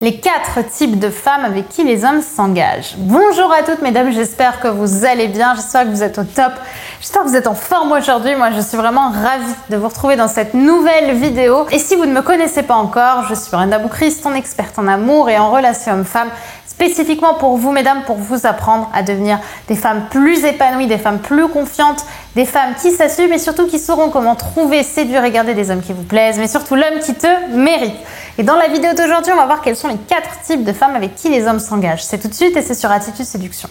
Les 4 types de femmes avec qui les hommes s'engagent. Bonjour à toutes mesdames, j'espère que vous allez bien, j'espère que vous êtes au top, j'espère que vous êtes en forme aujourd'hui. Moi je suis vraiment ravie de vous retrouver dans cette nouvelle vidéo. Et si vous ne me connaissez pas encore, je suis Brenda Boucris, ton experte en amour et en relations hommes-femmes, spécifiquement pour vous mesdames, pour vous apprendre à devenir des femmes plus épanouies, des femmes plus confiantes, des femmes qui s'assument et surtout qui sauront comment trouver, séduire et garder des hommes qui vous plaisent, mais surtout l'homme qui te mérite. Et dans la vidéo d'aujourd'hui, on va voir quels sont les 4 types de femmes avec qui les hommes s'engagent. C'est tout de suite et c'est sur Attitude Séduction.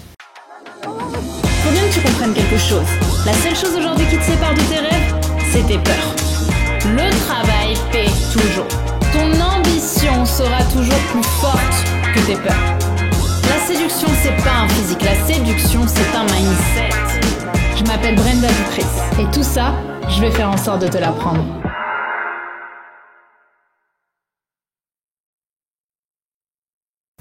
Faut bien que tu comprennes quelque chose. La seule chose aujourd'hui qui te sépare de tes rêves, c'est tes peurs. Le travail paie toujours. Ton ambition sera toujours plus forte que tes peurs. La séduction, c'est pas un physique. La séduction, c'est un mindset. Je m'appelle Brenda Boucris. Et tout ça, je vais faire en sorte de te l'apprendre.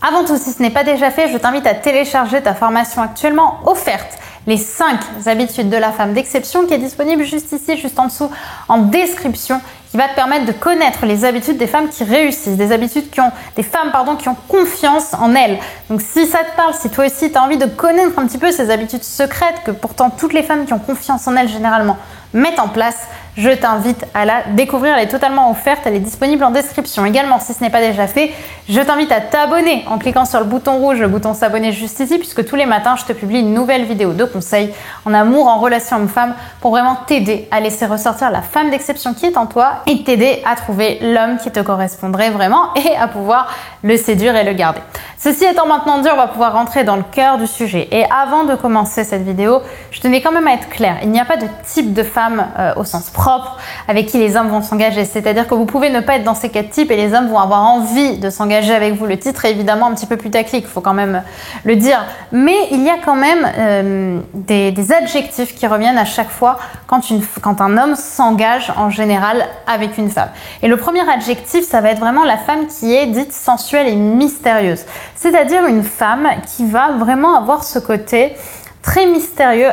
Avant tout, si ce n'est pas déjà fait, je t'invite à télécharger ta formation actuellement offerte, les 5 habitudes de la femme d'exception, qui est disponible juste ici, juste en dessous, en description, qui va te permettre de connaître les habitudes des femmes qui réussissent, des femmes qui ont confiance en elles. Donc si ça te parle, si toi aussi tu as envie de connaître un petit peu ces habitudes secrètes que pourtant toutes les femmes qui ont confiance en elles généralement mettent en place, je t'invite à la découvrir, elle est totalement offerte, elle est disponible en description. Également, si ce n'est pas déjà fait, je t'invite à t'abonner en cliquant sur le bouton rouge, le bouton s'abonner juste ici, puisque tous les matins, je te publie une nouvelle vidéo de conseils en amour, en relation homme-femme, pour vraiment t'aider à laisser ressortir la femme d'exception qui est en toi et t'aider à trouver l'homme qui te correspondrait vraiment et à pouvoir le séduire et le garder. Ceci étant maintenant dit, on va pouvoir rentrer dans le cœur du sujet. Et avant de commencer cette vidéo, je tenais quand même à être claire. Il n'y a pas de type de femme au sens propre avec qui les hommes vont s'engager. C'est-à-dire que vous pouvez ne pas être dans ces 4 types et les hommes vont avoir envie de s'engager avec vous. Le titre est évidemment un petit peu putaclic, il faut quand même le dire. Mais il y a quand même des adjectifs qui reviennent à chaque fois quand un homme s'engage en général avec une femme. Et le premier adjectif, ça va être vraiment la femme qui est dite sensuelle et mystérieuse. C'est-à-dire une femme qui va vraiment avoir ce côté très mystérieux,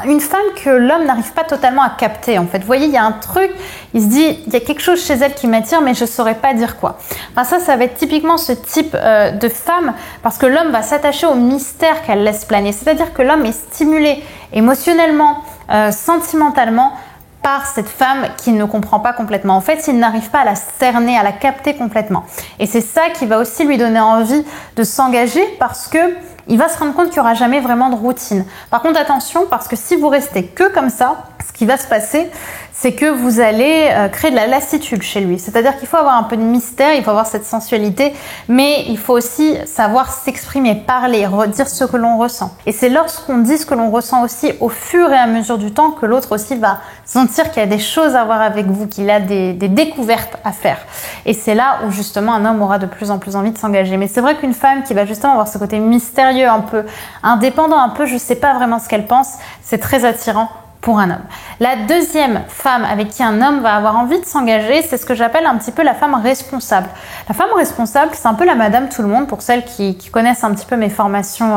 une femme que l'homme n'arrive pas totalement à capter en fait. Vous voyez, il y a un truc, il se dit, il y a quelque chose chez elle qui m'attire, mais je saurais pas dire quoi. Enfin, ça va être typiquement ce type de femme, parce que l'homme va s'attacher au mystère qu'elle laisse planer. C'est-à-dire que l'homme est stimulé émotionnellement, sentimentalement, par cette femme qu'il ne comprend pas complètement. En fait, il n'arrive pas à la cerner, à la capter complètement. Et c'est ça qui va aussi lui donner envie de s'engager, parce que il va se rendre compte qu'il n'y aura jamais vraiment de routine. Par contre, attention, parce que si vous restez que comme ça, ce qui va se passer, c'est que vous allez créer de la lassitude chez lui. C'est-à-dire qu'il faut avoir un peu de mystère, il faut avoir cette sensualité, mais il faut aussi savoir s'exprimer, parler, redire ce que l'on ressent. Et c'est lorsqu'on dit ce que l'on ressent aussi au fur et à mesure du temps que l'autre aussi va sentir qu'il y a des choses à voir avec vous, qu'il a des découvertes à faire. Et c'est là où justement un homme aura de plus en plus envie de s'engager. Mais c'est vrai qu'une femme qui va justement avoir ce côté mystérieux, un peu indépendant, un peu je sais pas vraiment ce qu'elle pense, c'est très attirant pour un homme. La deuxième femme avec qui un homme va avoir envie de s'engager, c'est ce que j'appelle un petit peu la femme responsable. La femme responsable, c'est un peu la madame tout le monde, pour celles qui connaissent un petit peu mes formations,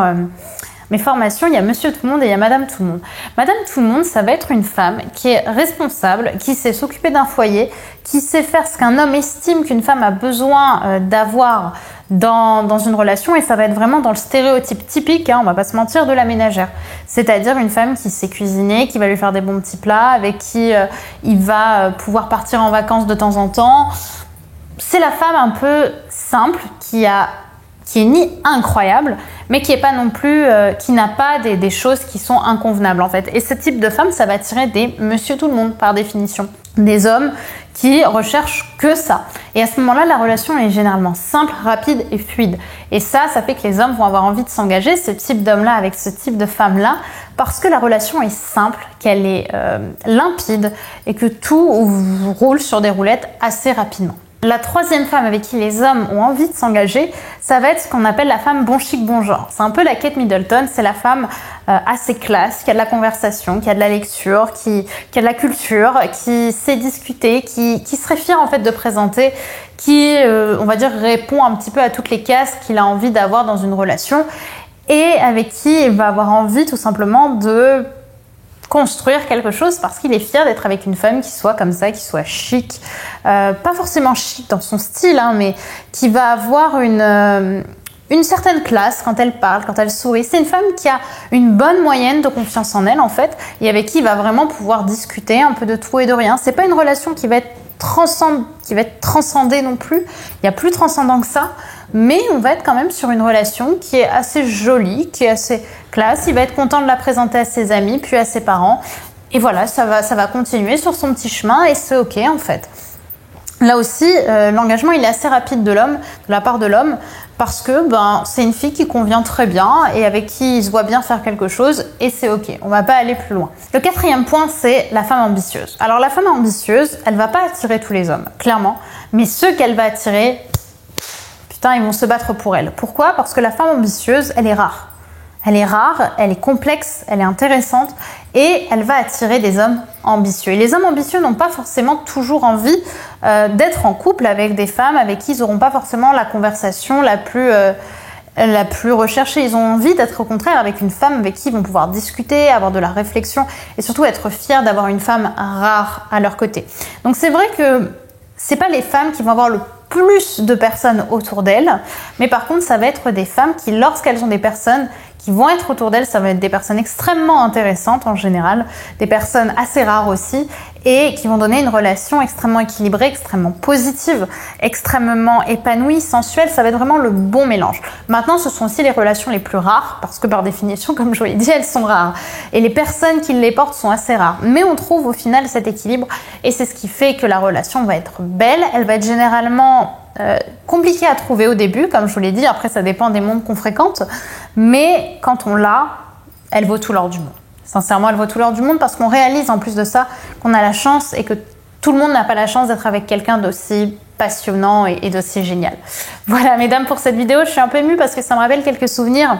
il y a monsieur tout le monde et il y a madame tout le monde. Madame tout le monde, ça va être une femme qui est responsable, qui sait s'occuper d'un foyer, qui sait faire ce qu'un homme estime qu'une femme a besoin d'avoir dans une relation, et ça va être vraiment dans le stéréotype typique, on va pas se mentir, de la ménagère. C'est-à-dire une femme qui sait cuisiner, qui va lui faire des bons petits plats, avec qui il va pouvoir partir en vacances de temps en temps. C'est la femme un peu simple qui est ni incroyable, mais qui est pas non plus, qui n'a pas des choses qui sont inconvenables en fait. Et ce type de femme, ça va attirer des monsieur tout le monde par définition, des hommes qui recherchent que ça. Et à ce moment-là, la relation est généralement simple, rapide et fluide. Et ça fait que les hommes vont avoir envie de s'engager, ce type d'homme-là avec ce type de femme-là, parce que la relation est simple, qu'elle est limpide et que tout roule sur des roulettes assez rapidement. La troisième femme avec qui les hommes ont envie de s'engager, ça va être ce qu'on appelle la femme bon chic, bon genre. C'est un peu la Kate Middleton, c'est la femme assez classe, qui a de la conversation, qui a de la lecture, qui a de la culture, qui sait discuter, qui serait fière en fait de présenter, qui, on va dire, répond un petit peu à toutes les cases qu'il a envie d'avoir dans une relation et avec qui il va avoir envie tout simplement de construire quelque chose parce qu'il est fier d'être avec une femme qui soit comme ça, qui soit chic, pas forcément chic dans son style, hein, mais qui va avoir une certaine classe quand elle parle, quand elle sourit. C'est une femme qui a une bonne moyenne de confiance en elle en fait, et avec qui il va vraiment pouvoir discuter un peu de tout et de rien. C'est pas une relation qui va être transcendée non plus. Il y a plus transcendant que ça, mais on va être quand même sur une relation qui est assez jolie, qui est assez classe. Il va être content de la présenter à ses amis, puis à ses parents. Et voilà, ça va continuer sur son petit chemin et c'est ok en fait. Là aussi, l'engagement il est assez rapide de la part de l'homme, parce que c'est une fille qui convient très bien et avec qui il se voit bien faire quelque chose et c'est ok. On va pas aller plus loin. Le 4e point, c'est la femme ambitieuse. Alors la femme ambitieuse, elle va pas attirer tous les hommes, clairement, mais ceux qu'elle va attirer, putain, ils vont se battre pour elle. Pourquoi ? Parce que la femme ambitieuse, elle est rare. Elle est rare, elle est complexe, elle est intéressante et elle va attirer des hommes ambitieux. Et les hommes ambitieux n'ont pas forcément toujours envie d'être en couple avec des femmes avec qui ils n'auront pas forcément la conversation la plus recherchée. Ils ont envie d'être au contraire avec une femme avec qui ils vont pouvoir discuter, avoir de la réflexion et surtout être fiers d'avoir une femme rare à leur côté. Donc c'est vrai que c'est pas les femmes qui vont avoir le plus de personnes autour d'elles, mais par contre ça va être des femmes qui, lorsqu'elles ont des personnes qui vont être autour d'elles, ça va être des personnes extrêmement intéressantes en général, des personnes assez rares aussi, et qui vont donner une relation extrêmement équilibrée, extrêmement positive, extrêmement épanouie, sensuelle. Ça va être vraiment le bon mélange. Maintenant, ce sont aussi les relations les plus rares, parce que par définition, comme je vous l'ai dit, elles sont rares. Et les personnes qui les portent sont assez rares. Mais on trouve au final cet équilibre, et c'est ce qui fait que la relation va être belle. Elle va être généralement compliquée à trouver au début, comme je vous l'ai dit. Après, ça dépend des mondes qu'on fréquente. Mais quand on l'a, elle vaut tout l'or du monde. Sincèrement, elle vaut tout l'or du monde parce qu'on réalise en plus de ça qu'on a la chance et que tout le monde n'a pas la chance d'être avec quelqu'un d'aussi passionnant et d'aussi génial. Voilà, mesdames, pour cette vidéo, je suis un peu émue parce que ça me rappelle quelques souvenirs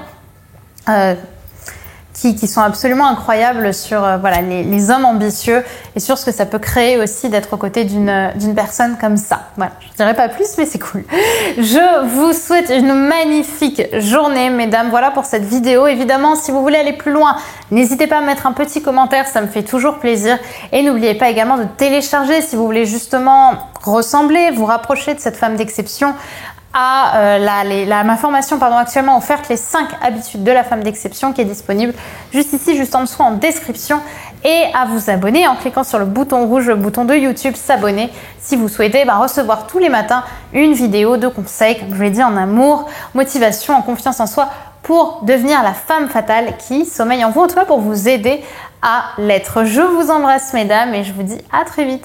qui sont absolument incroyables sur les hommes ambitieux et sur ce que ça peut créer aussi d'être aux côtés d'une personne comme ça. Voilà, je dirais pas plus, mais c'est cool. Je vous souhaite une magnifique journée, mesdames. Voilà pour cette vidéo. Évidemment, si vous voulez aller plus loin, n'hésitez pas à mettre un petit commentaire, ça me fait toujours plaisir. Et n'oubliez pas également de télécharger si vous voulez justement ressembler, vous rapprocher de cette femme d'exception, à ma formation actuellement offerte, les 5 habitudes de la femme d'exception, qui est disponible juste ici, juste en dessous en description, et à vous abonner en cliquant sur le bouton rouge, le bouton de YouTube s'abonner, si vous souhaitez recevoir tous les matins une vidéo de conseils, comme je vous l'ai dit, en amour, motivation, en confiance en soi, pour devenir la femme fatale qui sommeille en vous, en tout cas pour vous aider à l'être. Je vous embrasse, mesdames, et je vous dis à très vite.